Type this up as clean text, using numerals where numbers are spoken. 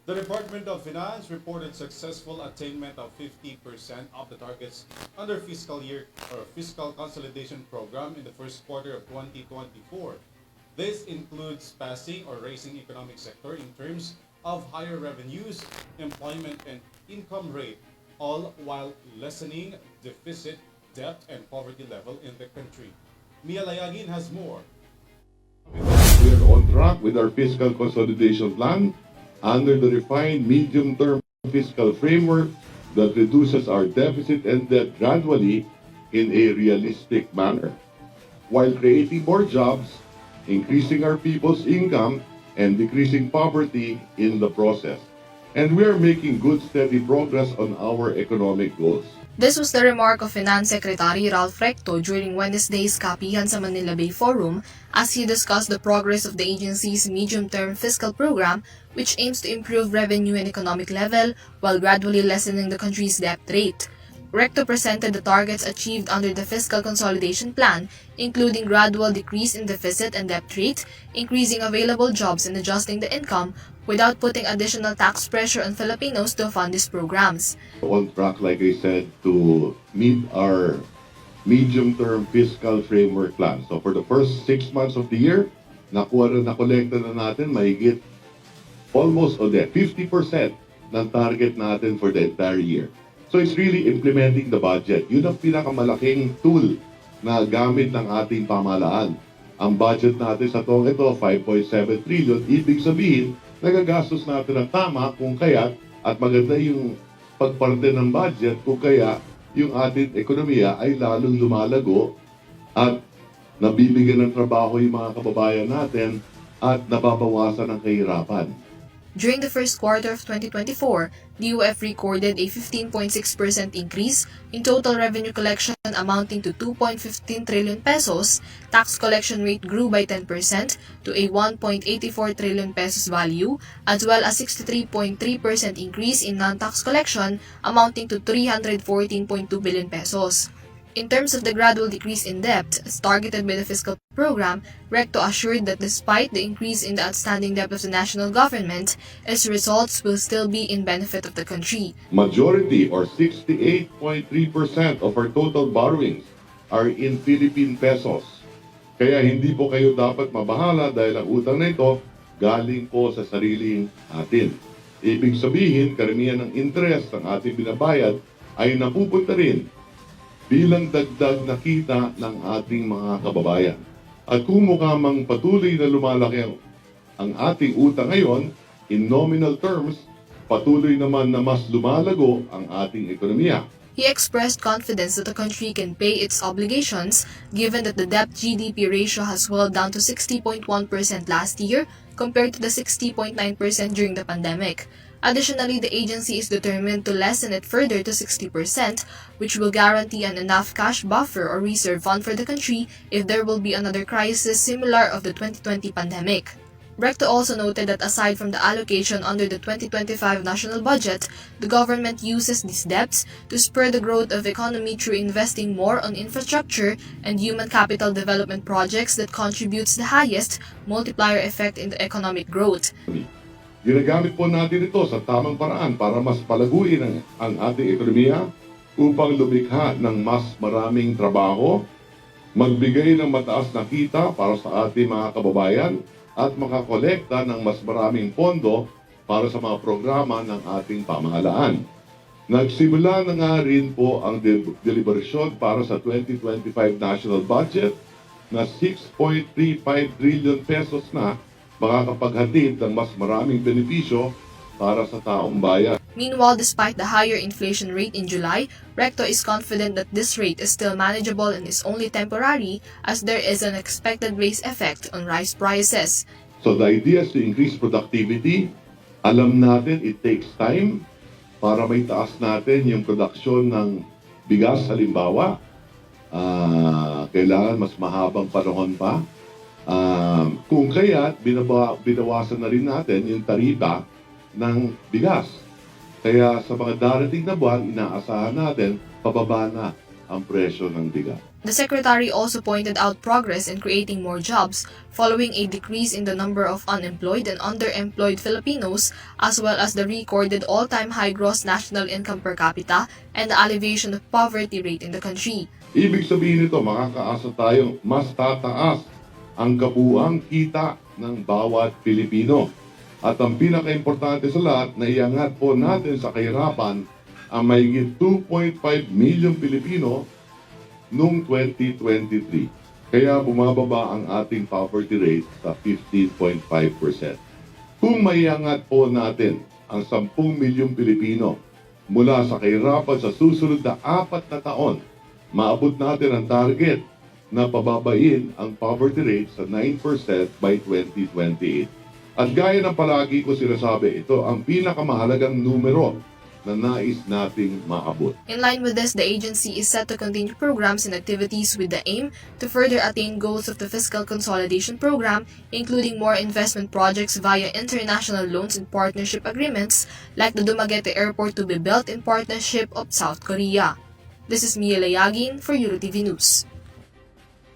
The Department of Finance reported successful attainment of 50% of the targets under fiscal year or fiscal consolidation program in the first quarter of 2024. This includes passing or raising economic sector in terms of higher revenues, employment, and income rate, all while lessening deficit, debt, and poverty level in the country. Mia Layagin has more. We are on track with our fiscal consolidation plan under the refined medium-term fiscal framework that reduces our deficit and debt gradually in a realistic manner, while creating more jobs, increasing our people's income, and decreasing poverty in the process. And we are making good, steady progress on our economic goals. This was the remark of Finance Secretary Recto during Wednesday's Kapihan sa Manila Bay Forum as he discussed the progress of the agency's medium-term fiscal program, which aims to improve revenue and economic level while gradually lessening the country's debt rate. Recto presented the targets achieved under the fiscal consolidation plan, including gradual decrease in deficit and debt rate, increasing available jobs and adjusting the income, without putting additional tax pressure on Filipinos to fund these programs. On track, like I said, to meet our medium-term fiscal framework plan. So for the first 6 months of the year, nakolekta na natin mahigit almost 50% ng target natin for the entire year. So it's really implementing the budget. Yun ang pinakamalaking tool na gamit ng ating pamahalaan. Ang budget natin sa taong ito, 5.7 trillion, ibig sabihin, nagagastos natin ng tama kung kaya at maganda yung pagparte ng budget kung kaya yung ating ekonomiya ay lalong lumalago at nabibigyan ng trabaho yung mga kababayan natin at nababawasan ang kahirapan. During the first quarter of 2024, DOF recorded a 15.6% increase in total revenue collection amounting to 2.15 trillion pesos. Tax collection rate grew by 10% to a 1.84 trillion pesos value, as well as 63.3% increase in non-tax collection amounting to 314.2 billion pesos. In terms of the gradual decrease in debt, as targeted by the fiscal program, Recto assured that despite the increase in the outstanding debt of the national government, its results will still be in benefit of the country. Majority or 68.3% of our total borrowings are in Philippine pesos. Kaya hindi po kayo dapat mabahala dahil ang utang na ito galing po sa sariling atin. Ibig sabihin, karamihan ng interest ng ating binabayad ay napupunta rin bilang dagdag na kita ng ating mga kababayan. At kung mukhang patuloy na lumalaki ang ating utang ngayon, in nominal terms, patuloy naman na mas lumalago ang ating ekonomiya. He expressed confidence that the country can pay its obligations given that the debt-GDP ratio has swelled down to 60.1% last year compared to the 60.9% during the pandemic. Additionally, the agency is determined to lessen it further to 60%, which will guarantee an enough cash buffer or reserve fund for the country if there will be another crisis similar of the 2020 pandemic. Recto also noted that aside from the allocation under the 2025 national budget, the government uses these debts to spur the growth of economy through investing more on infrastructure and human capital development projects that contributes the highest multiplier effect in the economic growth. Ginagamit po natin ito sa tamang paraan para mas palaguin ang ating ekonomiya upang lumikha ng mas maraming trabaho, magbigay ng mataas na kita para sa ating mga kababayan at makakolekta ng mas maraming pondo para sa mga programa ng ating pamahalaan. Nagsimula na nga rin po ang deliberasyon para sa 2025 national budget na 6.35 trillion pesos na makakapaghatid ng mas maraming benepisyo para sa taong bayan. Meanwhile, despite the higher inflation rate in July, Recto is confident that this rate is still manageable and is only temporary as there is an expected base effect on rice prices. So the idea is to increase productivity. Alam natin it takes time para may taas natin yung produksyon ng bigas halimbawa. Kailangan mas mahabang panahon pa. Kung kaya, binawasan na rin natin yung taripa ng bigas. Kaya sa mga darating na buwan, inaasahan natin pababa na ang presyo ng bigas. The secretary also pointed out progress in creating more jobs following a decrease in the number of unemployed and underemployed Filipinos, as well as the recorded all-time high gross national income per capita and the elevation of poverty rate in the country. Ibig sabihin nito, makakaasa tayong mas tataas ang kabuuang kita ng bawat Pilipino. At ang pinaka-importante sa lahat, na iangat po natin sa kahirapan ang mahigit 2.5 million Pilipino noong 2023. Kaya bumababa ang ating poverty rate sa 15.5%. Kung maiangat po natin ang 10 milyong Pilipino mula sa kahirapan sa susunod na 4 na taon, maabot natin ang target na pababain ang poverty rate sa 9% by 2028. At gaya ng palagi ko sinasabi, ito ang pinakamahalagang numero na nais nating maabot. In line with this, the agency is set to continue programs and activities with the aim to further attain goals of the Fiscal Consolidation Program, including more investment projects via international loans and partnership agreements like the Dumaguete Airport to be built in partnership of South Korea. This is Mia Layagin for EuroTV News.